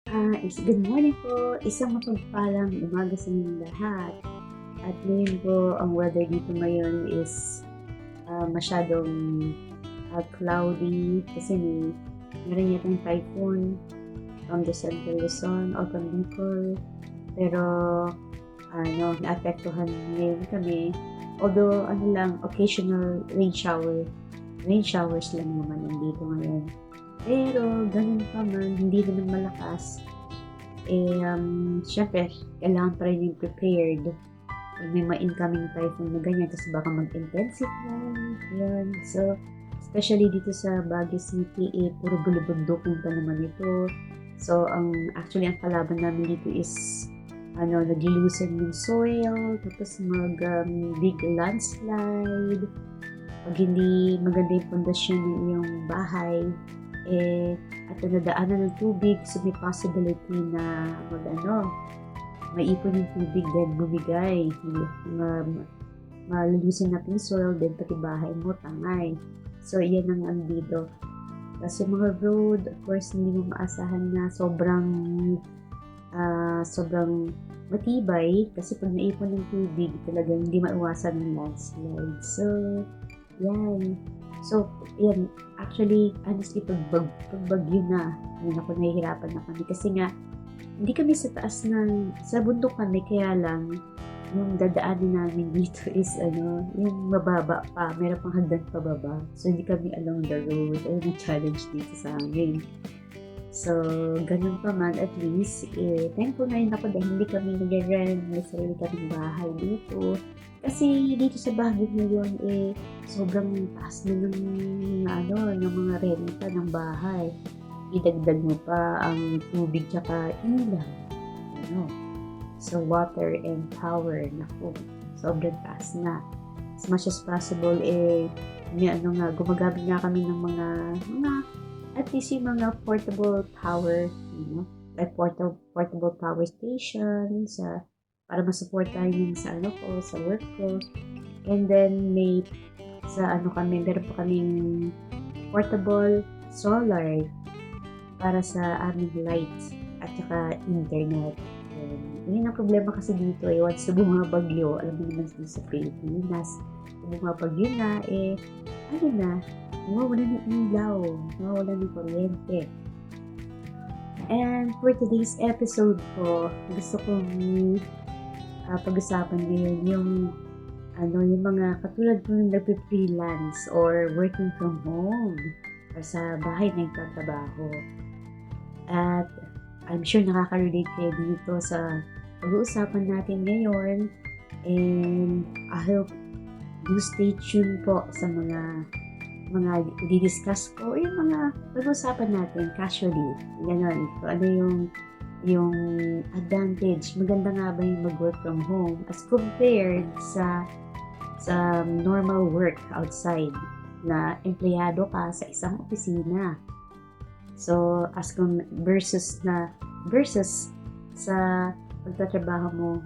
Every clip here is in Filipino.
Good morning po. Isang mapagpalang umaga sa inyong lahat. At ngayon po, ang weather dito ngayon is masyadong cloudy kasi meron yatang typhoon from the Central Luzon or from Bicol. Pero naapektuhan ngayon kami. Although occasional rain showers lang naman nandito ngayon. Pero ganun pa man, hindi naman malakas. Syempre, kailangan pa rin yung prepared. Pag may ma-incoming typhoon na ganyan, kasi baka mag-intensify. Yan. So, especially dito sa Baguio City, puro bulubundukin pa naman ito. So, actually, ang kalaban namin dito is, nag-loosen yung soil, tapos big landslide. Pag hindi maganda yung pundasyon ng iyong bahay, at nadaanan ng tubig, so may possibility na maipon yung tubig, then bumigay, malulusin natin yung soil, then pati bahay mo, tangay. So, yan ang dito. Kasi mga road, of course, hindi mo maasahan na sobrang matibay, kasi pag naipon ng tubig, talagang hindi maiwasan ng landslide. So, yan. So, yan. Actually, honestly, pag bagyo na, nahihirapan na kami. Kasi nga, hindi kami sa taas sa bundok kami, kaya lang, yung dadaanan namin dito is, yung mababa pa, meron pang hagdan pababa. So, hindi kami along the road. Ayun ang challenge dito sa amin. So, ganun pa man, at least, thankful na rin ako dahil hindi kami nag-rent, may sarili kaming bahay dito. Kasi dito sa Baguio ngayon, sobrang taas na ng mga renta ng bahay. Idagdag mo pa ang tubig tsaka ilaw. So, water and power, naku, sobrang taas na. As much as possible, gumagamit nga kami ng mga at least yung mga portable power, like portable power stations, para masuportahan yung sa work ko. And then meron pa kaming portable solar para sa aming lights at saka internet. Yun ang problema kasi dito, once na bumabagyo, alam mo naman sa Pilipinas, bumabagyo na, nawawala ng ilaw, nawawala ng kuryente. And for today's episode po, gusto kong pag-usapan ngayon yung mga katulad ko yung nagpe-freelance or working from home or sa bahay na nagtatrabaho. At I'm sure nakaka-relate kayo dito sa pag-uusapan natin ngayon, and I hope do stay tuned po sa mga di-discuss ko, yung mga pag-uusapan natin casually, gano'n. So, ano yung advantage, maganda nga ba yung mag-work from home as compared sa normal work outside na empleyado ka sa isang opisina. So, versus sa pagtatrabaho mo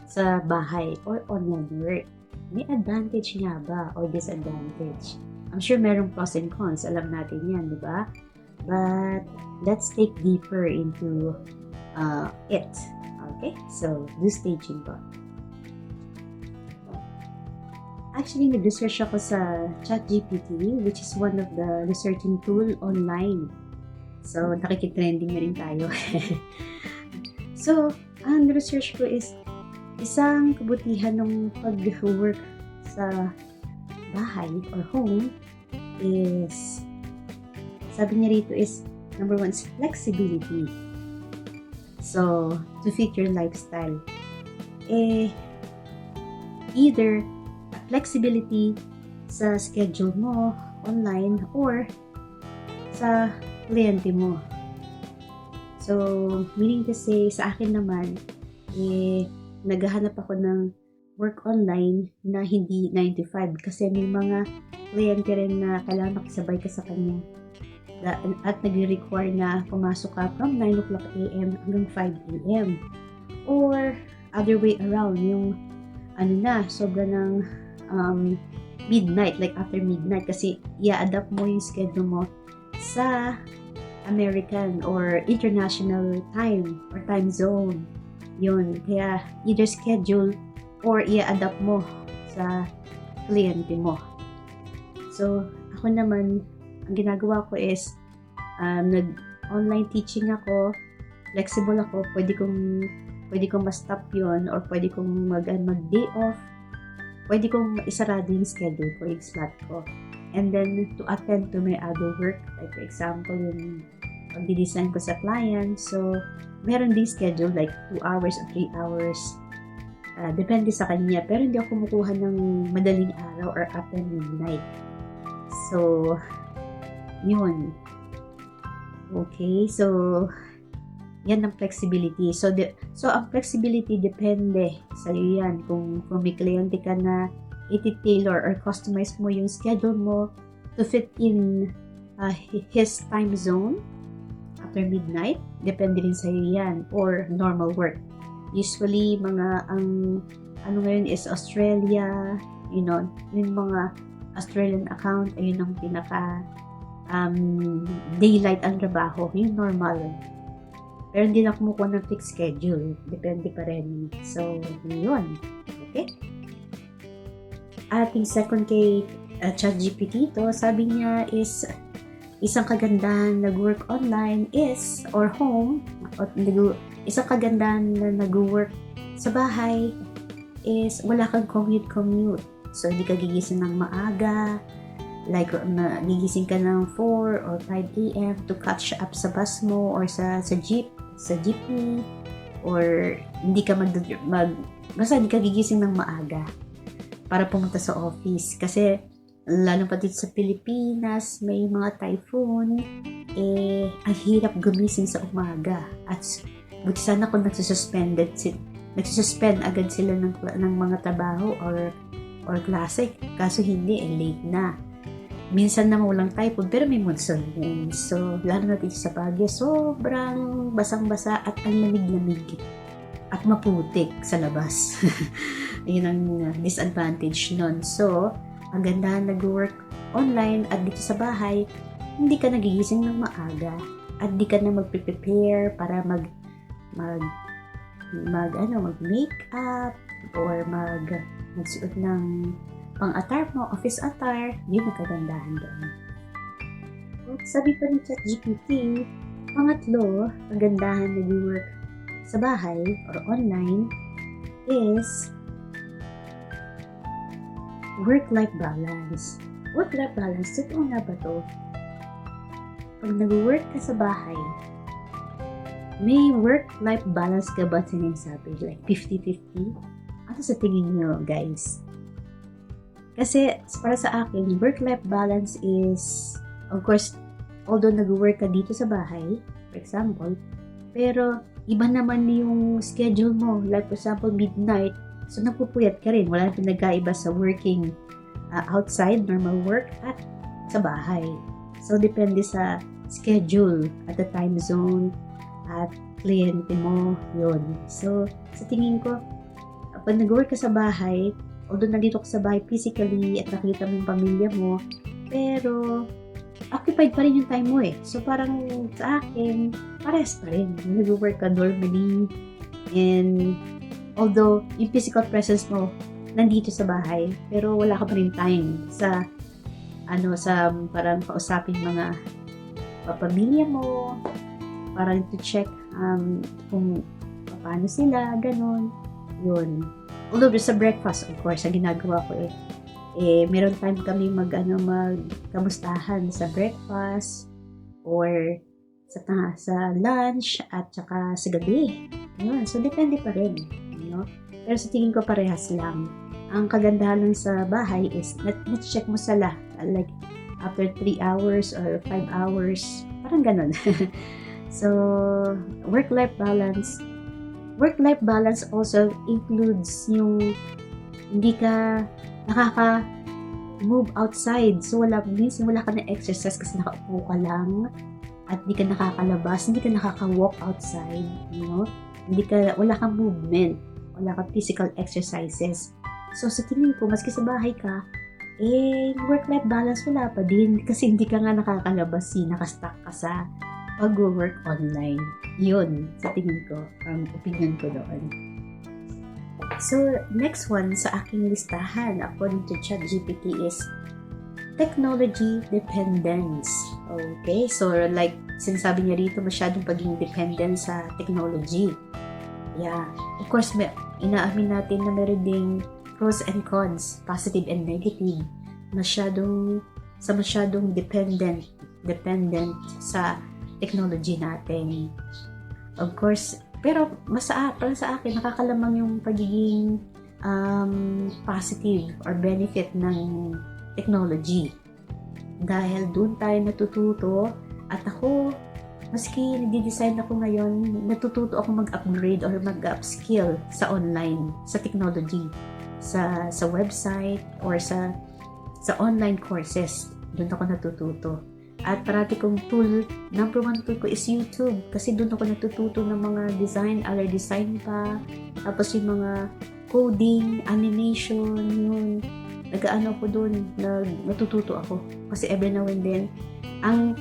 sa bahay or online work. May advantage nga ba or disadvantage? I'm sure merong pros and cons. Alam natin yan, di ba? But let's take deeper into it. Okay? So, do stay tuned po. Actually, nag-research ako sa ChatGPT, which is one of the researching tool online. So, nakikitrending na rin tayo. So, ang research ko is isang kabutihan ng pag-work sa bahay or home is, sabi niya rito is, number 1 is flexibility. So, to fit your lifestyle. Either flexibility sa schedule mo online or sa kliyente mo. So, meaning to say, sa akin naman, naghahanap ako ng work online na hindi 9 to 5 kasi may mga kliyente rin na kailangan makisabay ka sa kanya at nag-require na pumasok ka from 9 o'clock a.m. hanggang 5 a.m. Or other way around, yung sobra ng midnight, like after midnight, kasi i-adapt mo yung schedule mo sa American or international time or time zone. Yun. Kaya either schedule or i-adapt mo sa kliyente mo. So, ako naman, ang ginagawa ko is nag-online teaching ako, flexible ako, pwede kong ma-stop yun or pwede kong mag-day off, pwede kong isarado yung schedule ko, yung slot ko. And then, to attend to my other work, like for example, yung pag-design ko sa client. So, meron din schedule like 2 hours or 3 hours. Depende sa kanya. Pero hindi ako kumukuha ng madaling araw or after midnight. So, yun. Okay, so, yan ang flexibility. So, ang flexibility depende sa iyo yan. Kung may kliyente ka na i-tailor or customize mo yung schedule mo to fit in his time zone after midnight, depende rin sa iyo yan, or normal work. Usually, ano ngayon is Australia, yung mga Australian account, ayun ang pinaka daylight ang trabaho, yung normal. Pero hindi na kumukuha ng fixed schedule, depende pa rin. So, yun. Okay? Ating second kay ChatGPT to, sabi niya is isang kagandahan nag-work online is, or home, isang kagandahan na nag-work sa bahay is wala kang commute. So, hindi ka gigising ng maaga, like gigising ka ng 4 or 5 a.m. to catch up sa bus mo or sa jeepney, or hindi ka basta hindi ka gigising ng maaga para pumunta sa office. Kasi, lalo pa dito sa Pilipinas, may mga typhoon, ang hirap gumising sa umaga. At buti sana kung nagsususpend agad sila ng mga trabaho or klase. Kaso hindi, late na. Minsan naman walang typhoon, pero may monsoon din. So, lalo na dito sa Baguio, sobrang basang-basa at ang lamig-lamig. At maputik sa labas. Yun ang disadvantage nun. So, ang ganda nag-work online at dito sa bahay, hindi ka nagigising ng maaga at di ka na mag-prepare para mag-makeup or magsuot ng pang-attire mo, office attire. Yun ang kagandahan doon. At sabi pa ni ChatGPT, pangatlo, ang gandahan nag-work sa bahay or online is work-life balance. Work-life balance, totoo nga ba to? Pag nag-work ka sa bahay, may work-life balance ka ba sinasabi? Like 50-50? Ano sa tingin nyo, guys? Kasi, para sa akin, work-life balance is, of course, although nag-work ka dito sa bahay, for example, pero iba naman yung schedule mo. Like, for example, midnight, so napupuyat ka rin. Wala na pinagkaiba sa working outside, normal work, at sa bahay. So, depende sa schedule at the time zone at kliyente mo, yun. So, sa tingin ko, pag nag-work ka sa bahay, although nandito ka sa bahay physically at nakita mo yung pamilya mo, pero occupied pa rin yung time mo eh. So, parang sa akin, pares pa rin. Nag-work ka normally, and although yung physical presence mo nandito sa bahay, pero wala ka pa rin time sa parang kausapin mga pamilya mo, parang to check kung paano sila, ganun. Yun. Although sa breakfast, of course, ang ginagawa ko meron time kami magkamustahan sa breakfast or sa lunch at saka sa gabi. Yun. So, depende pa rin. Pero sa tingin ko parehas lang. Ang kagandahan lang sa bahay is na-check mo sila like after 3 hours or 5 hours, parang ganun. So, work-life balance also includes yung hindi ka nakaka-move outside. So, minsan wala ka na exercise kasi nakaupo ka lang at hindi ka nakakalabas, hindi ka nakaka-walk outside, wala kang movement, wala kang physical exercises. So, sa tingin ko, maski sa bahay ka, work-life balance wala pa din kasi hindi ka nga nakakalabas, nakastuck ka sa pag-work online. Yun, sa tingin ko, ang opinion ko doon. So, next one sa aking listahan, according to ChatGPT, is technology dependence. Okay, so like sinasabi niya rito, masyadong pagiging dependent sa technology. Yeah, of course, inaamin natin na meron ding pros and cons, positive and negative. Masyadong dependent sa technology natin. Of course, pero para sa akin, nakakalamang yung pagiging positive or benefit ng technology. Dahil doon tayo natututo, at ako, maski nagdi-design ako ngayon, natututo ako mag-upgrade or mag-upskill sa online, sa technology, sa website or sa online courses. Doon ako natututo. At parati kong number one tool ko is YouTube. Kasi doon ako natututo ng mga other design pa. Tapos yung mga coding, animation, yun. Nag-ano ko doon, natututo ako. Kasi every now and then, ang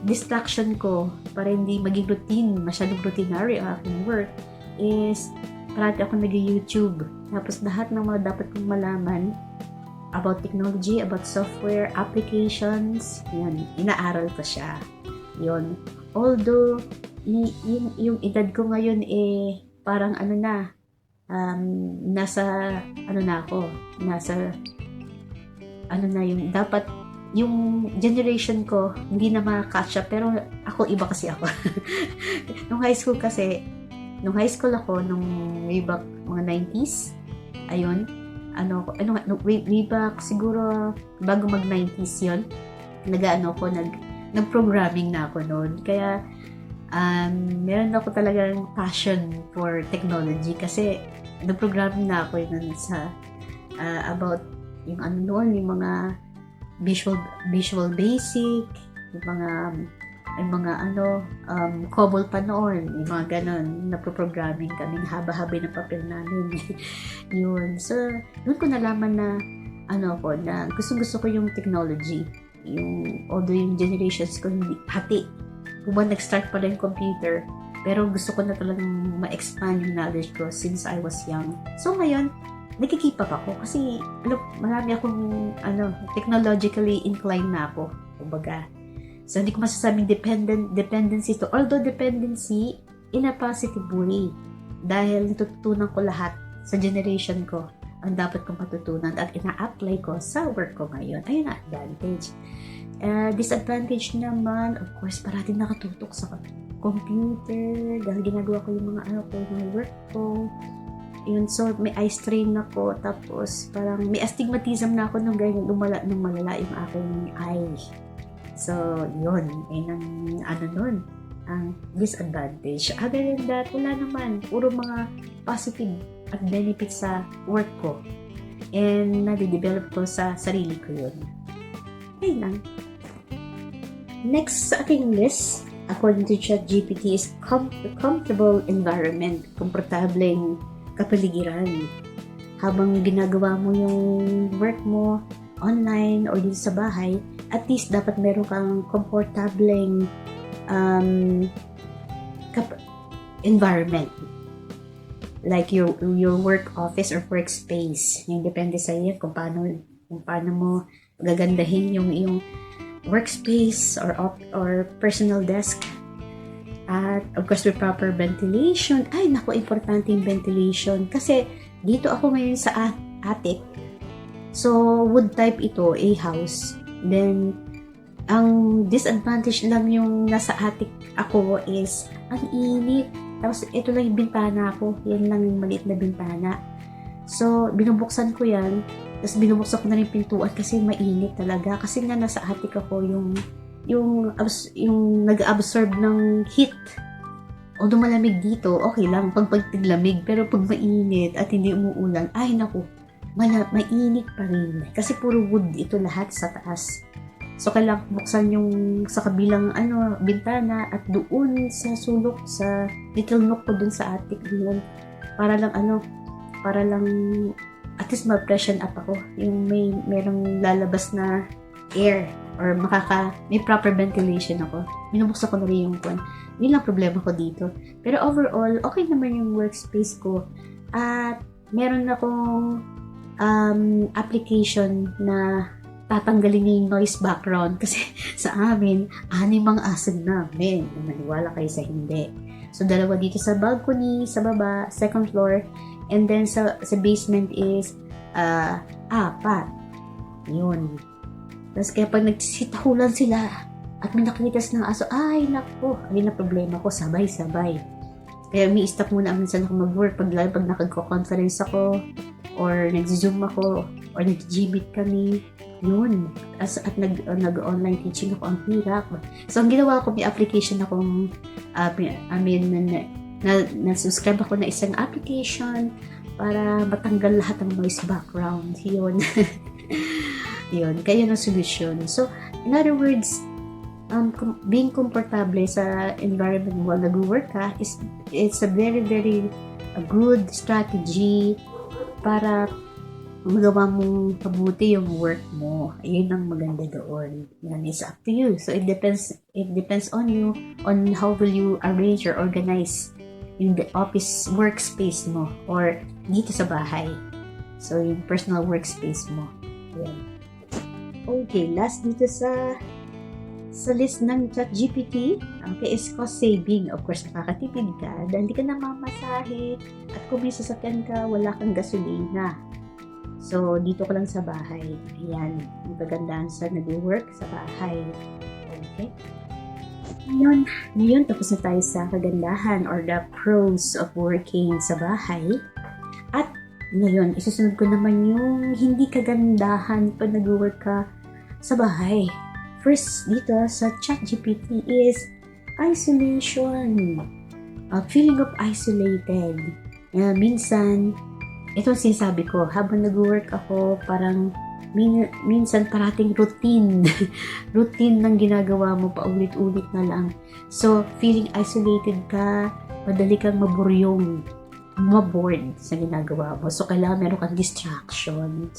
distraction ko para hindi maging masyadong routinary ang aking work is parati ako nag-YouTube. Tapos lahat ng mga dapat kong malaman about technology, about software, applications, yun, inaaral ko siya. Yun. Although, yung edad ko ngayon parang nasa yung dapat yung generation ko hindi na ma-catch up, pero ako iba kasi ako. Nung high school ako nung way back mga 90s, ayun, way back siguro bago mag 90s yun, nag-programming na ako noon, kaya meron ako talagang passion for technology kasi nag-programming na ako yun sa about yung yung mga Visual Basic, yung mga COBOL pa noon, yung mga ganon, naproprogramming kami, haba-haba ng papel namin. Yun. So, doon ko nalaman na na gusto ko yung technology. Although yung generations ko hindi hati. Kung nag-start pa rin computer, pero gusto ko na talagang ma-expand yung knowledge ko since I was young. So, ngayon, nagki-keep up ako kasi marami akong technologically inclined na ako, kumbaga. So hindi ko masasabing dependency to, although dependency in a positive way, dahil natutunan ko lahat sa generation ko ang dapat kong matutunan at ina-apply ko sa work ko ngayon. Ayun ang advantage. Disadvantage naman, of course, parating nakatutok sa computer dahil ginagawa ko yung mga work ko. Yun, so may eye strain ako, tapos parang may astigmatism na ako nung malala yung aking eye. So, yun, ang disadvantage. Other than that, wala naman, puro mga positive at benefits sa work ko. And nade-develop ko sa sarili ko yun. Ayun lang. Next sa aking list, according to ChatGPT, is comfortable environment, komportableng kapaligiran. Habang ginagawa mo yung work mo online or dito sa bahay, at least dapat meron kang komportableng environment. Like your work office or workspace. Yung depende sa iyo kung paano mo gagandahin yung workspace or personal desk. At of course, with proper ventilation. Ay, naku, importante yung ventilation. Kasi dito ako ngayon sa attic. So, wood type ito, a house. Then, ang disadvantage lang yung nasa attic ako is, ang init. Tapos, ito lang yung bintana ko. Yan lang yung maliit na bintana. So, binubuksan ko yan. Tapos, binubuksan ko na rin pintuan kasi mainit talaga. Kasi nga nasa attic ako yung nag-absorb ng heat. Although malamig dito, okay lang pag tiglamig, pero pag mainit at hindi umuulan, ay naku, mainit pa rin. Kasi puro wood ito lahat sa taas. So kailangan buksan yung sa kabilang bintana at doon sa sulok, sa little nook ko dun sa attic doon, para lang at least ma-freshen up ako. Yung merong lalabas na air or may proper ventilation ako. Binubuksan ko na rin yung kwan. Yun lang problema ko dito. Pero overall, okay naman yung workspace ko. At meron akong application na tatanggalin niya yung noise background kasi sa amin, 6 ang asin namin. Maniwala kayo sa hindi. So, 2 dito sa balcony, sa baba, second floor, and then sa basement is 4. Yun. Tapos kaya pag nagsitahulan sila at may nakalitas ng aso, ay nako, ayun na problema ko, sabay-sabay. Kaya stop muna minsan ako mag-work pag nagko-conference ako or nag-zoom ako or nag-gymit kami. Yun. At nag-online teaching ako, ang hirap. So, ang ginawa ko, may application akong na-subscribe ako na isang application para matanggal lahat ng noise background. Yun. Yun. Kaya na solution. So, in other words, being comfortable sa environment mo while nag-work ka it's a very, very good strategy para magawa mong mabuti yung work mo. Ayun ang maganda doon. Yan is up to you. So, it depends on you on how will you arrange or organize yung office workspace mo or dito sa bahay. So, yung personal workspace mo. Yan. Okay, last dito sa list ng ChatGPT, okay, is cost saving. Of course, nakakatipid ka dahil hindi ka namamasahe at kung may sasakyan ka, wala kang gasolina. So, dito ko lang sa bahay. Ayan, yung kagandahan sa nag-work sa bahay. Okay? Ngayon, tapos na tayo sa kagandahan or the pros of working sa bahay. At ngayon, isusunod ko naman yung hindi kagandahan pag nag-work ka sa bahay. First, dito sa ChatGPT is isolation. Feeling of isolated. Minsan, ito ang sinasabi ko, habang nag-work ako, parang minsan parating routine. Routine ng ginagawa mo, paulit-ulit na lang. So, feeling isolated ka, madali kang mabored sa ginagawa mo. So, kailangan meron kang distraction.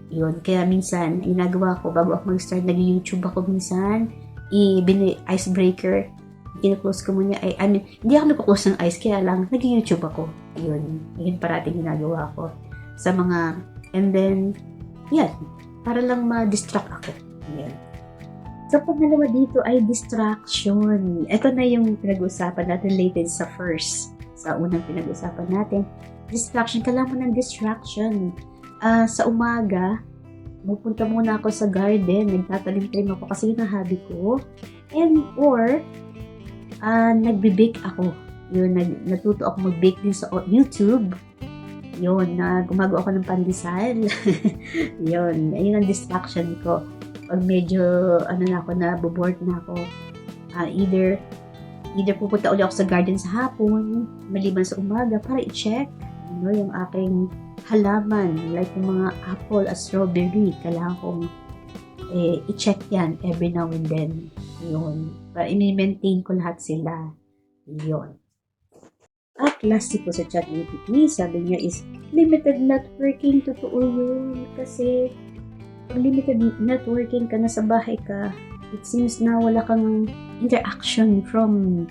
Yun. Kaya minsan, ginagawa ko, bago ako mag-start, nag-YouTube ako minsan, icebreaker, kina-close ko muna, hindi ako nagpo-close ng ice, kaya lang, nag-YouTube ako. Yun parating ginagawa ko. Sa mga, and then, yan, para lang ma-distract ako. Yan. So, pag-dalawa dito ay distraction. Ito na yung pinag-usapan natin related sa unang pinag-usapan natin. Distraction, kailangan mo ng distraction. Sa umaga, pupunta muna ako sa garden, nagtatalim-talim ako kasi yun ang hobby ko. Or, nagbe-bake ako. Yun, natuto ako mag-bake din sa YouTube. Yun, gumagawa ako ng pandesal. Yun, ayun ang distraction ko. Pag medyo, naboboard na ako, either pupunta ulit ako sa garden sa hapon, maliban sa umaga, para i-check, yung aking halaman, like yung mga apple at strawberry, kailangan kong i-check yan every now and then. Yun. Para i-maintain ko lahat sila. Yun. At last po sa ChatGPT, sabi niya is limited networking. Totoo yun. Kasi pag limited networking ka na sa bahay ka, it seems na wala kang interaction from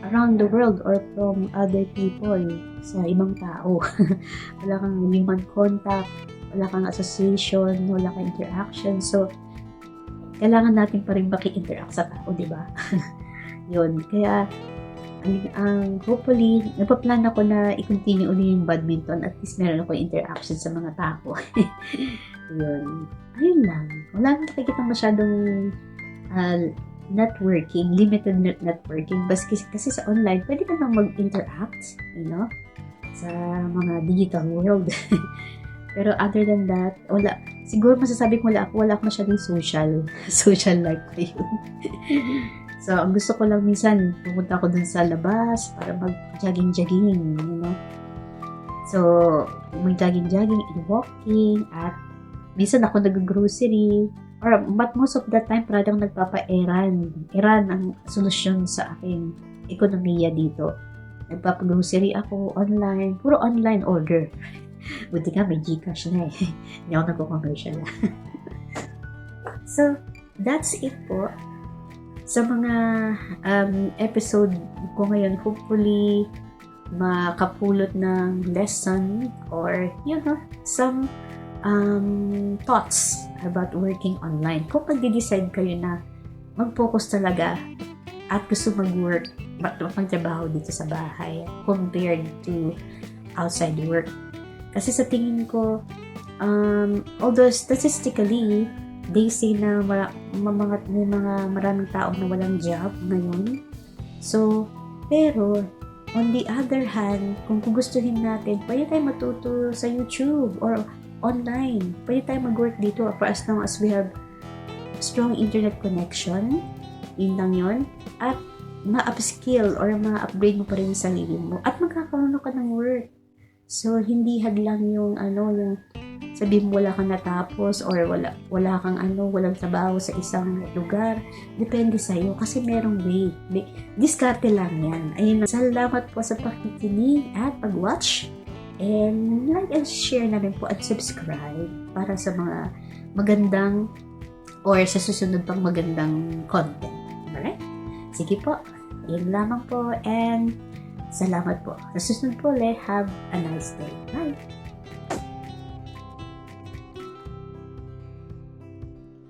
around the world or from other people sa ibang tao. Wala kang human contact, wala kang association, wala kang interaction. So, kailangan natin pa rin maki-interact sa tao, di ba? Yun. Kaya, hopefully, napaplan ako na i-continue ulit yung badminton. At least meron ako interaction sa mga tao. Yun. Ayun lang. Wala nang nakikita masyadong networking, limited networking. Kasi sa online, pwede ka nang mag-interact, sa mga digital world. Pero other than that, wala. Siguro masasabi ko wala ako masyadong social life pa yun. So, ang gusto ko lang minsan, pumunta ako dun sa labas para mag-jogging, So, mag-jogging, walking, at minsan ako nag-grocery, but most of the time, parang nagpapa-eran. Eran ang solusyon sa aking ekonomiya dito. Nagpapa-grocery ako online, puro online order. Buti nga, may Gcash na eh. Hindi ako nagko-commercial. So, that's it po sa mga episode ko ngayon. Hopefully, makapulot ng lesson or, some thoughts about working online. Kung mag-decide kayo na mag-focus talaga at gusto mag-work, magtrabaho dito sa bahay compared to outside work. Kasi sa tingin ko, although statistically, they say na may mga maraming tao na walang job ngayon. So, pero, on the other hand, kung gustuhin natin, pwede tayo matuto sa YouTube or online. Pwede tayo mag-work dito for as long as we have strong internet connection. Yun lang yun. At ma-upskill or ma-upgrade mo pa rin yung sarili mo. At magkakaroon ka ng work. So, hindi hadlang yung sabihin mo wala kang natapos or wala kang walang trabaho sa isang lugar. Depende sa'yo kasi merong way. Diskarte lang yan. Ayun lang. Salamat po sa pakikinig at pag-watch. And like and share na rin po at subscribe para sa mga magandang or sa susunod pang magandang content. Alright? Sige po. Yun lamang po. And salamat po. Sa susunod po ulit. Have a nice day. Bye!